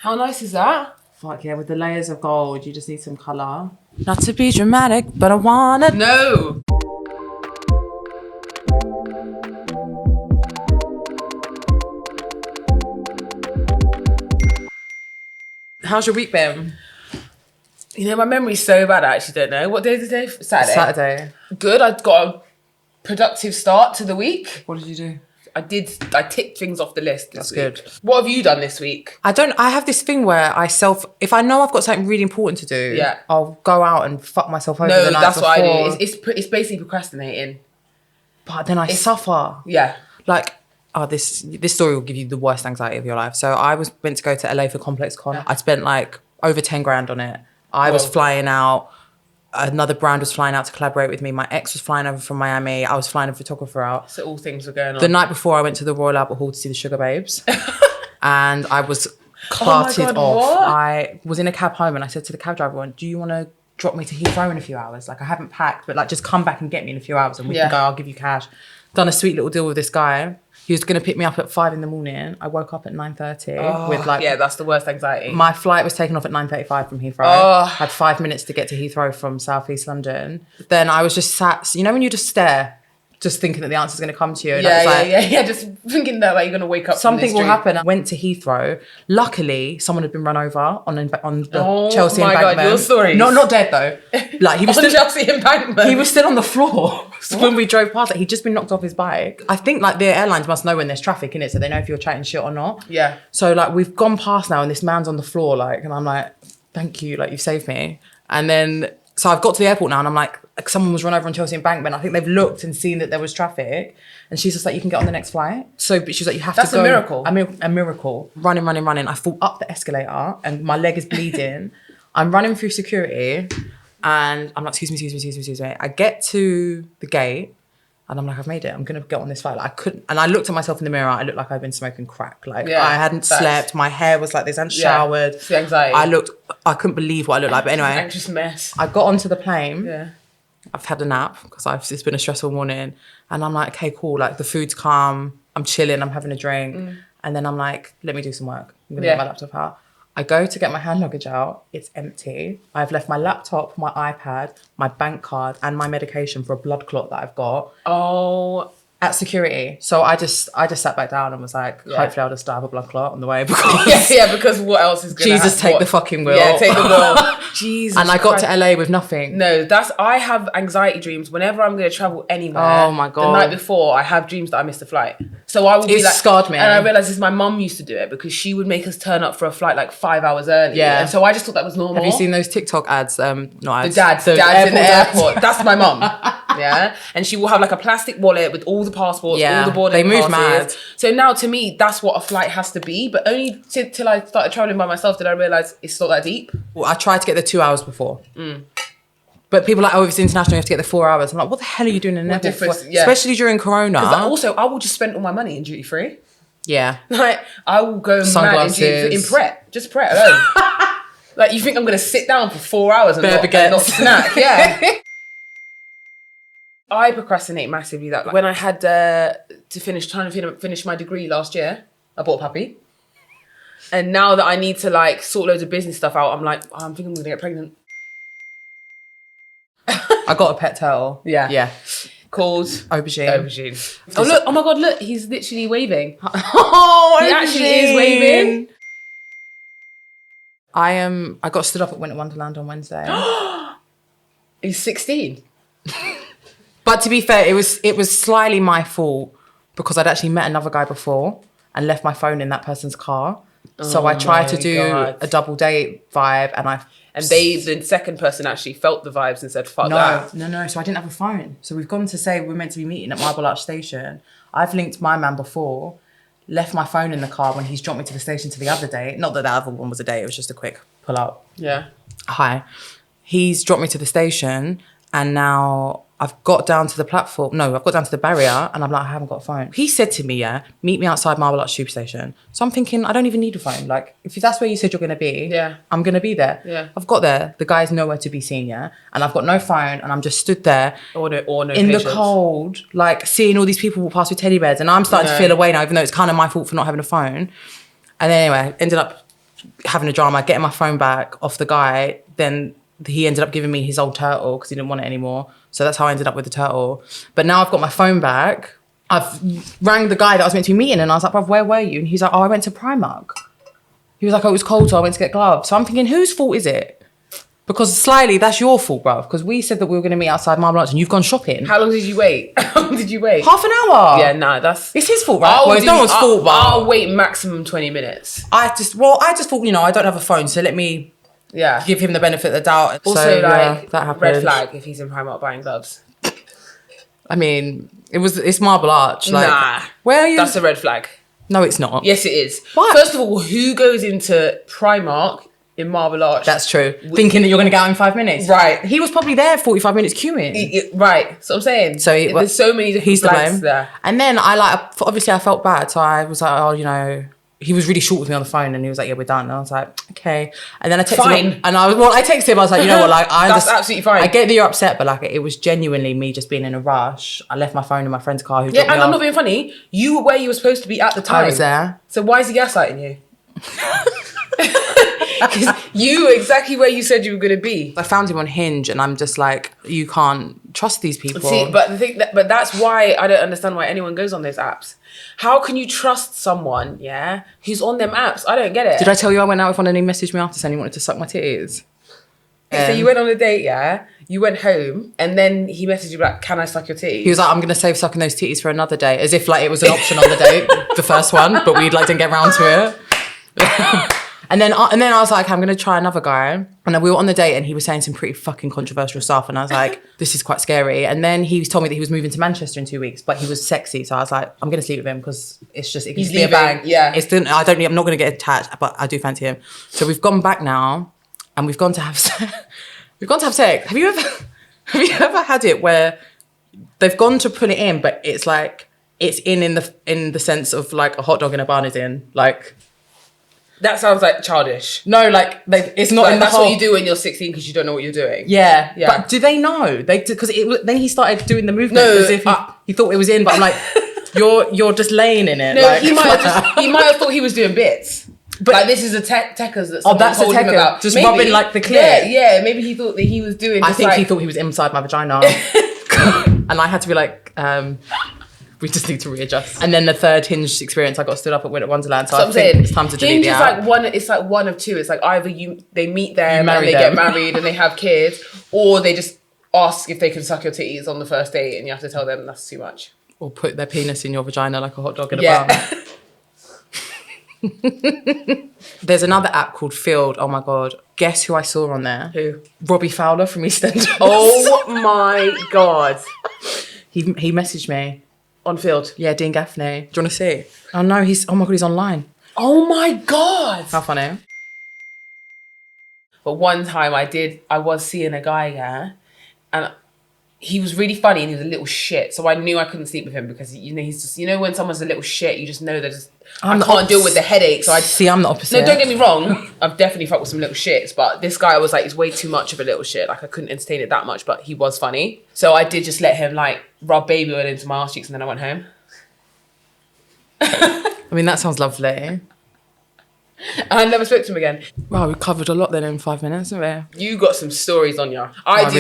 How nice is that? Fuck yeah, with the layers of gold, you just need some colour. Not to be dramatic, but I wanna... No! How's your week been? You know, my memory's so bad, I actually don't know. What day is today? Saturday. Saturday. Good, I got a productive start to the week. What did you do? I ticked things off the list this week. Good. What have you done this week? I have this thing where if I know I've got something really important to do, yeah, I'll go out and fuck myself over the night that's before. what I do. It's basically procrastinating. But then I suffer. Yeah. Like, this story will give you the worst anxiety of your life. So I was meant to go to LA for Complex Con. Yeah. I spent like over 10 grand on it. I was flying out. Another brand was flying out to collaborate with me. My ex was flying over from Miami. I was flying a photographer out. So all things were going on. The night before, I went to the Royal Albert Hall to see the Sugar Babes. And I was carted off. What? I was in a cab home and I said to the cab driver, do you want to drop me to Heathrow in a few hours? Like, I haven't packed, but like, just come back and get me in a few hours and we can go, I'll give you cash. Done a sweet little deal with this guy. He was going to pick me up at 5 a.m. I woke up at 9:30 with like... Yeah, that's the worst anxiety. My flight was taken off at 9:35 from Heathrow. Had 5 minutes to get to Heathrow from South East London. Then I was just sat... You know when you just stare, just thinking that the answer's going to come to you? And yeah. Just thinking that like you're going to wake up something will happen. I went to Heathrow. Luckily, someone had been run over on the Chelsea embankment. Oh my God, your stories. Not dead though. Like he was on Chelsea embankment. He was still on the floor when we drove past it. He'd just been knocked off his bike. I think like the airlines must know when there's traffic in it, so they know if you're chatting shit or not. Yeah. So like we've gone past now and this man's on the floor like, and I'm like, thank you, like you've saved me. And then, so I've got to the airport now and I'm like someone was run over on Chelsea embankment. I think they've looked and seen that there was traffic. And she's just like, you can get on the next flight. So but she's like, you have to go. That's a miracle. A miracle. Running. I fall up the escalator and my leg is bleeding. I'm running through security and I'm like, excuse me. I get to the gate and I'm like, I've made it. I'm going to get on this flight. Like, I couldn't. And I looked at myself in the mirror. I looked like I'd been smoking crack. Like I hadn't slept. My hair was like this. I hadn't showered. It's the anxiety. I couldn't believe what I looked like. But anyway. Anxious mess. I got onto the plane. Yeah. I've had a nap because it's been a stressful morning. And I'm like, okay, cool. Like the food's calm. I'm chilling. I'm having a drink. And then I'm like, let me do some work. I'm going to get my laptop out. I go to get my hand luggage out. It's empty. I've left my laptop, my iPad, my bank card, and my medication for a blood clot that I've got. Oh. At security. So I just sat back down and was like, hopefully I'll just have a blood clot on the way because... because what else is going to happen? Jesus, take the fucking wheel. Yeah, take the wheel. Jesus And I got to LA with nothing. No, I have anxiety dreams whenever I'm going to travel anywhere. Oh my God. The night before, I have dreams that I missed a flight. So I will be like... scarred me. And I realised this, my mum used to do it because she would make us turn up for a flight like 5 hours early. Yeah. And so I just thought that was normal. Have you seen those TikTok ads? Not ads. The dads in the airport. That's my mum. Yeah. And she will have like a plastic wallet with all the passports, all the boarding they move passes. mad. So now to me, that's what a flight has to be. But only till I started travelling by myself did I realise it's not that deep. Well, I tried to get there 2 hours before. But people are like, oh, if it's international, you have to get there 4 hours. I'm like, what the hell are you doing in an airport? Yeah. Especially during Corona. Also, I will just spend all my money in duty free. Yeah. Like, I will go mad in Pret. Just Pret alone. Like, you think I'm going to sit down for 4 hours and not snack? Yeah. I procrastinate massively. That when I had trying to finish my degree last year, I bought a puppy. And now that I need to like sort loads of business stuff out, I'm like, I think I'm going to get pregnant. I got a pet turtle. Yeah. Called Aubergine. Oh look! Oh my God! Look, he's literally waving. Oh, he actually is waving. I got stood up at Winter Wonderland on Wednesday. He's 16. But to be fair, it was slightly my fault because I'd actually met another guy before and left my phone in that person's car. So I tried to do a double date vibe and the second person actually felt the vibes and said, fuck that. No. So I didn't have a phone. So we've gone to say we're meant to be meeting at Marble Arch Station. I've linked my man before, left my phone in the car when he's dropped me to the station to the other date. Not that the other one was a date, it was just a quick pull up. Yeah. Hi. He's dropped me to the station and now I've got down to the platform. No, I've got down to the barrier and I'm like, I haven't got a phone. He said to me, meet me outside Marble Arch Tube Station. So I'm thinking, I don't even need a phone. Like, if that's where you said you're going to be, I'm going to be there. Yeah. I've got there. The guy's nowhere to be seen, And I've got no phone and I'm just stood there or no in patience. The cold, like seeing all these people walk past with teddy bears and I'm starting to feel away now, even though it's kind of my fault for not having a phone. And then anyway, ended up having a drama, getting my phone back off the guy. Then he ended up giving me his old turtle because he didn't want it anymore. So that's how I ended up with the turtle. But now I've got my phone back. I've rang the guy that I was meant to be meeting and I was like, bruv, where were you? And he's like, oh, I went to Primark. He was like, oh, it was cold, so I went to get gloves. So I'm thinking, whose fault is it? Because slightly, that's your fault, bruv. Because we said that we were going to meet outside Marble Arch and you've gone shopping. How long did you wait? How long did you wait? Half an hour. Yeah, nah, that's... It's his fault, right? Well, it's no one's fault, but... I'll wait maximum 20 minutes. I just thought, I don't have a phone, so let me give him the benefit of the doubt. Also, so, that happened. Red flag if he's in Primark buying gloves. I mean, it's Marble Arch. Like, nah. Where are you? That's a red flag. No, it's not. Yes, it is. What? First of all, who goes into Primark in Marble Arch? That's true. Thinking that you're going to get out in 5 minutes. Right. He was probably there 45 minutes queuing. Right. That's what I'm saying. So there's so many different flags there. And then obviously I felt bad. So I was like, oh, he was really short with me on the phone and he was like, yeah, we're done. And I was like, okay. And then I texted him. And I texted him. I was like, you know what? Like, that's absolutely fine. I get that you're upset, but like, it was genuinely me just being in a rush. I left my phone in my friend's car who dropped me and off. I'm not being funny. You were where you were supposed to be at the time. I was there. So why is he gaslighting you? Because you were exactly where you said you were going to be. I found him on Hinge and I'm just like, you can't trust these people. See, but that's why I don't understand why anyone goes on those apps. How can you trust someone, who's on them apps? I don't get it. Did I tell you I went out with one and he messaged me after saying he wanted to suck my titties? So you went on a date, you went home and then he messaged you like, can I suck your titties? He was like, I'm going to save sucking those titties for another day. As if like it was an option on the date, the first one, but we like didn't get around to it. And then I was like, I'm going to try another guy. And then we were on the date and he was saying some pretty fucking controversial stuff. And I was like, this is quite scary. And then he told me that he was moving to Manchester in 2 weeks, but he was sexy. So I was like, I'm going to sleep with him because it can just be a bang. Yeah. I'm not going to get attached, but I do fancy him. So we've gone back now and we've gone to have sex. Have you ever had it where they've gone to put it in, but it's like, it's in the sense of like a hot dog in a bun is in, like... That sounds like childish. No, like it's not. Like, that's what you do when you're 16 because you don't know what you're doing. Yeah. But do they know? Because then he started doing the movement as if he thought it was in. But I'm like, you're just laying in it. No, like, he might have thought he was doing bits. But like this is a techers that that's told him about. Just rubbing like the clear. Yeah. Maybe he thought that he was doing. I think he thought he was inside my vagina, and I had to be like. We just need to readjust. And then the third Hinge experience, I got stood up at Winter Wonderland. So I think it's time to delete the app. It's like one of two. It's like either they meet them and they get married and they have kids, or they just ask if they can suck your titties on the first date and you have to tell them that's too much. Or put their penis in your vagina like a hot dog in a bun. There's another app called Field. Oh my God. Guess who I saw on there? Who? Robbie Fowler from EastEnders. Oh my God. He messaged me. On Field? Yeah, Dean Gaffney. Do you want to see? Oh no, he's online. Oh my God. How funny. But one time I was seeing a guy, and he was really funny and he was a little shit. So I knew I couldn't sleep with him because, he's just, when someone's a little shit, you just know that I can't deal with the headache. So I'm the opposite. No, don't get me wrong. I've definitely fucked with some little shits, but this guy was like, he's way too much of a little shit. Like I couldn't entertain it that much, but he was funny. So I did just let him like rub baby oil into my arse cheeks and then I went home. I mean, that sounds lovely. I never spoke to him again. Wow, we covered a lot then in 5 minutes, haven't we? You got some stories on you. I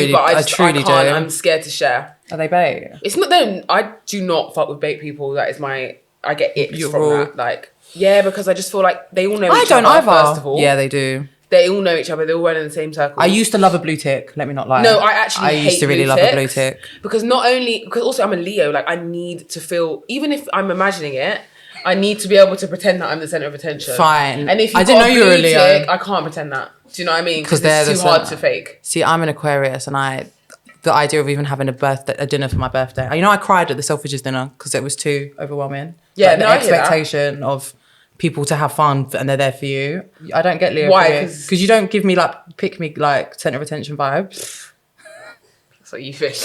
truly do. I'm scared to share. Are they bait? It's not them. I do not fuck with bait people. That is I get it from that. Like, yeah, because I just feel like they all know each other. I don't either. First of all. Yeah, they do. They all know each other. They all run in the same circle. I used to love a blue tick. Let me not lie. No, I used to really love a blue tick. Because also I'm a Leo. Like I need to feel, even if I'm imagining it, I need to be able to pretend that I'm the center of attention. Fine. And if I didn't know you were a Leo, tick, I can't pretend that. Do you know what I mean? Because it's too hard to fake. See, I'm an Aquarius, and the idea of even having a dinner for my birthday. I cried at the Selfridges dinner because it was too overwhelming. Yeah, like, the expectation of people to have fun and they're there for you. I don't get Leo. Why? Because you don't give me pick me center of attention vibes. That's what you think.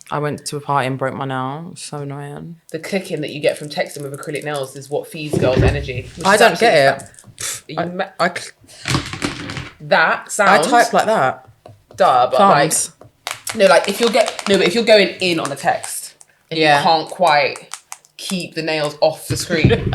I went to a party and broke my nail. It was so annoying. The clicking that you get from texting with acrylic nails is what feeds girls' energy. I don't get it. That sounds... I type like that. Duh, but if you're going in on a text and you can't quite keep the nails off the screen.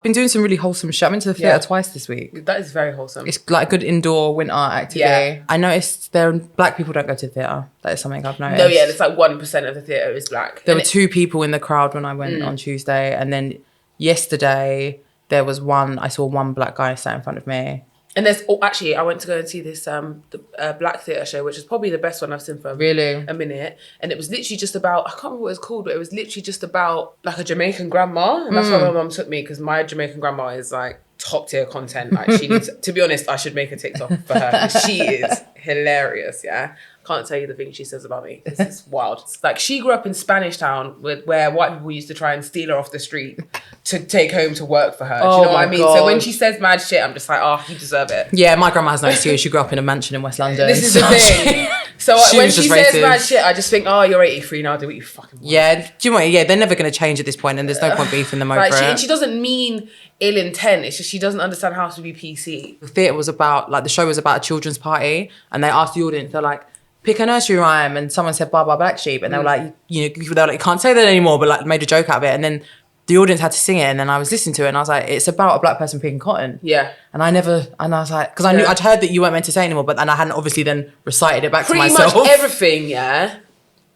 been doing some really wholesome shit. I went to the theatre twice this week. That is very wholesome. It's like a good indoor winter activity. Yeah. I noticed black people don't go to the theatre. That is something I've noticed. No, yeah, it's like 1% of the theatre is black. There were 2 people in the crowd when I went on Tuesday, and then yesterday I saw one black guy sat in front of me. And there's actually, I went to go and see this black theatre show, which is probably the best one I've seen for a minute. And it was literally just about, I can't remember what it was called, but it was literally just about like a Jamaican grandma. And that's why my mum took me, because my Jamaican grandma is like top tier content. Like she needs, to be honest, I should make a TikTok for her, because she is hilarious, yeah? Can't tell you the things she says about me. This is wild. Like, she grew up in Spanish Town where white people used to try and steal her off the street to take home to work for her. Do you know what I mean? God. So when she says mad shit, I'm just like, oh, you deserve it. Yeah, my grandma has no excuse. She grew up in a mansion in West London. This is the thing. So when she says mad shit, I just think, oh, you're 83 now, do what you fucking want. Yeah, do you know what? Yeah, they're never going to change at this point, and there's no point beefing them over it. And she doesn't mean ill intent. It's just she doesn't understand how to be PC. The theatre was about, like, the show was about a children's party, and they asked the audience, they're like, pick a nursery rhyme, and someone said Baa Baa Black Sheep, and they were like, you can't say that anymore, but like made a joke out of it, and then the audience had to sing it, and then I was listening to it, and I was like, it's about a black person picking cotton. Yeah. And I was like, because I'd heard that you weren't meant to say it anymore, but then I hadn't obviously then recited it back to myself. Pretty much everything, yeah.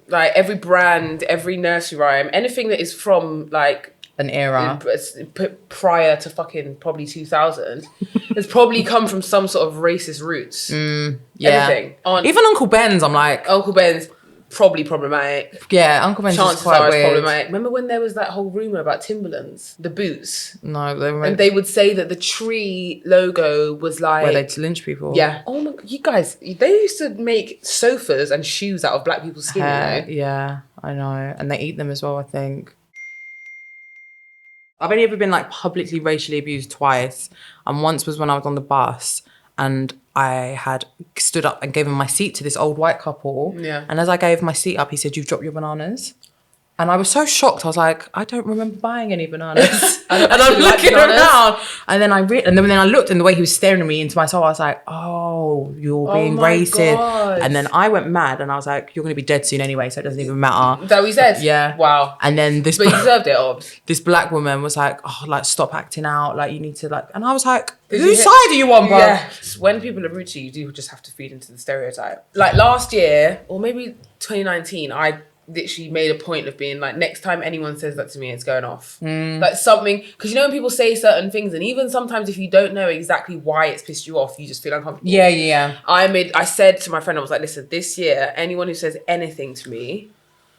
Like every brand, every nursery rhyme, anything that is from like an era prior to fucking probably 2000 has probably come from some sort of racist roots. Yeah. Everything. Even Uncle Ben's, I'm like... Uncle Ben's probably problematic. Yeah, Uncle Ben's is quite weird. Problematic. Remember when there was that whole rumour about Timberlands, the boots? No, and they would say that the tree logo was like... where they'd lynch people. Yeah. Oh my... You guys, they used to make sofas and shoes out of black people's skin, you know? Yeah, I know. And they eat them as well, I think. I've only ever been like publicly racially abused twice. And once was when I was on the bus and I had stood up and given my seat to this old white couple. Yeah. And as I gave my seat up, he said, "You've dropped your bananas." And I was so shocked. I was like, I don't remember buying any bananas. And I'm looking around. And then and then I looked, and the way he was staring at me into my soul, I was like, oh, you're being racist. God. And then I went mad, and I was like, you're going to be dead soon anyway, so it doesn't even matter. Is that what he said? Yeah. Wow. And then But you deserved it, Obs. This black woman was like, oh, like, stop acting out. Like, you need to, like... And I was like, whose side are you on, bro? Yeah. When people are rude to you, you do just have to feed into the stereotype. Like, last year, or maybe 2019, I literally made a point of being like, next time anyone says that to me, it's going off. Like something, because you know when people say certain things, and even sometimes if you don't know exactly why it's pissed you off, you just feel uncomfortable. Yeah. I said to my friend, I was like, listen, this year, anyone who says anything to me,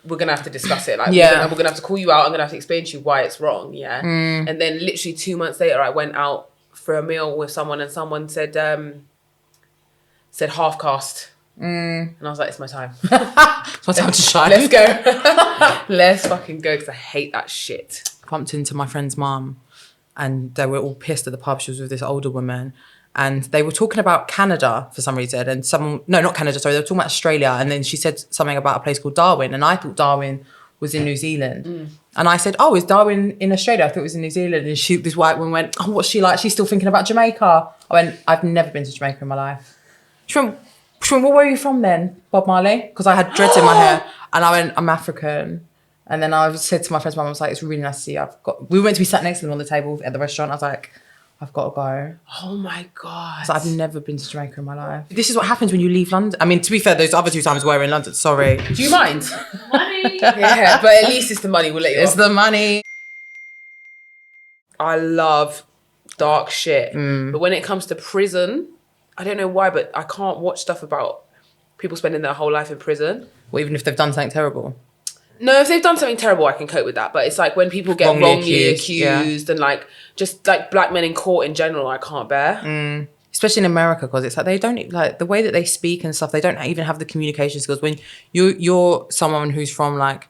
we're gonna have to discuss it. Like, we're gonna have to call you out. I'm gonna have to explain to you why it's wrong. Yeah. And then literally 2 months later, I went out for a meal with someone, and someone said half caste. And I was like, it's my time. It's my time to shine. Let's go. Let's fucking go, because I hate that shit. I bumped into my friend's mum, and they were all pissed at the pub. She was with this older woman, and they were talking about Canada for some reason. And not Canada, sorry, they were talking about Australia. And then she said something about a place called Darwin, and I thought Darwin was in New Zealand. And I said, oh, is Darwin in Australia? I thought it was in New Zealand. And this white woman went, oh, what's she like? She's still thinking about Jamaica. I went, I've never been to Jamaica in my life. She went, well, where are you from then, Bob Marley? Because I had dreads in my hair. And I went, I'm African. And then I said to my friend's mum, I was like, it's really nice to see you. We were meant to be sat next to them on the table at the restaurant. I was like, I've got to go. Oh my God. So I've never been to Jamaica in my life. This is what happens when you leave London. I mean, to be fair, those other 2 times were in London. Sorry. Do you mind? Money. Yeah, but at least it's the money. We'll let you It's off. the money. I love dark shit. But when it comes to prison, I don't know why, but I can't watch stuff about people spending their whole life in prison. Well, even if they've done something terrible. No, if they've done something terrible, I can cope with that. But it's like when people get wrongly accused and like just like black men in court in general, I can't bear. Especially in America, because it's like they don't, like, the way that they speak and stuff, they don't even have the communication skills. When you're someone who's from like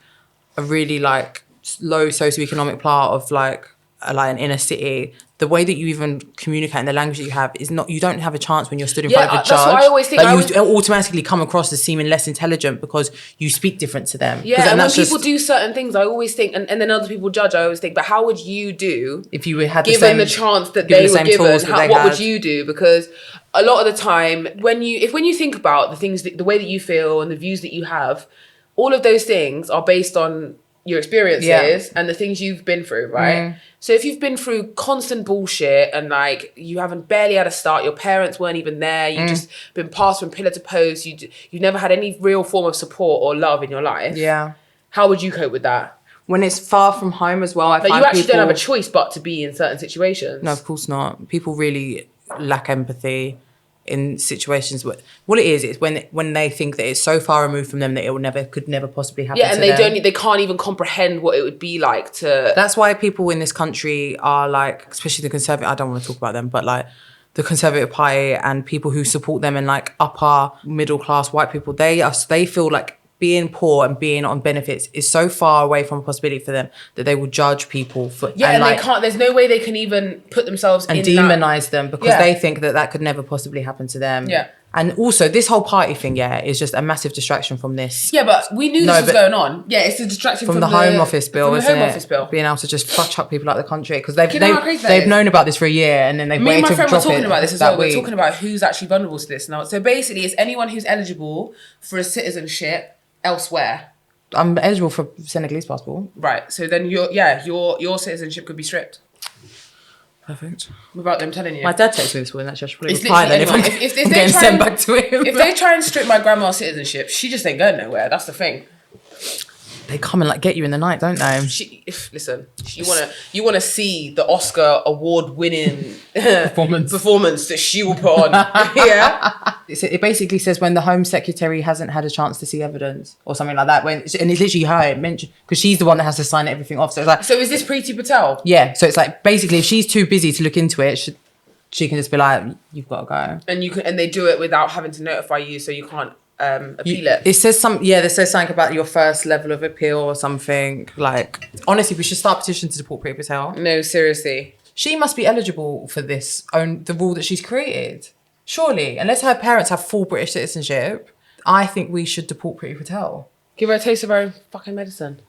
a really like low socioeconomic part of like an inner city, the way that you even communicate and the language that you have is not, you don't have a chance when you're stood in front of a judge. That's what I always think. Like, you automatically come across as seeming less intelligent because you speak different to them. Yeah, and when people do certain things, I always think, and then other people judge, I always think, but how would you do if you had given the chance that they were given? What would you do? Because a lot of the time, when you think about the things, the way that you feel and the views that you have, all of those things are based on your experiences and the things you've been through, right? So if you've been through constant bullshit and like you haven't barely had a start, your parents weren't even there, you've just been passed from pillar to post, you've never had any real form of support or love in your life. Yeah. How would you cope with that? When it's far from home as well, I find you actually people don't have a choice but to be in certain situations. No, of course not. People really lack empathy in situations where what it is when they think that it's so far removed from them that it could never possibly happen. Yeah, and they can't even comprehend what it would be like to. That's why people in this country are like, especially the conservative. I don't want to talk about them, but like the Conservative Party and people who support them and like upper middle class white people, they feel like being poor and being on benefits is so far away from a possibility for them that they will judge people for and like, they can't. There's no way they can even put themselves and in demonize them because they think that could never possibly happen to them. Yeah. And also, this whole party thing, is just a massive distraction from this. Yeah, but we knew this was going on. Yeah, it's a distraction from the Home Office bill, isn't it? Being able to just fuck up people out of the country because they've they've known about this for a year and then they've waited to drop it. Me and my friend were talking about this as well. We're talking about who's actually vulnerable to this now. So basically, it's anyone who's eligible for a citizenship elsewhere. I'm eligible for Senegalese passport. Right. So then your citizenship could be stripped. Perfect. Without them telling you. My dad texted me this morning. Actually, I should probably reply then if I'm getting sent back to him. If they try and strip my grandma's citizenship, she just ain't going nowhere. That's the thing. They come and like get you in the night, don't they? Listen, you wanna see the Oscar award winning performance that she will put on. Yeah. It basically says when the Home Secretary hasn't had a chance to see evidence or something like that. And it's literally her it mentioned because she's the one that has to sign everything off. So it's like. So is this Preeti Patel? Yeah. So it's like basically if she's too busy to look into it, she can just be like, you've got to go. And they do it without having to notify you, so you can't. Appeal it. It says there's something about your first level of appeal or something. Like, honestly, we should start a petition to deport Preeti Patel. No, seriously. She must be eligible for the rule that she's created. Surely, unless her parents have full British citizenship, I think we should deport Preeti Patel. Give her a taste of her own fucking medicine.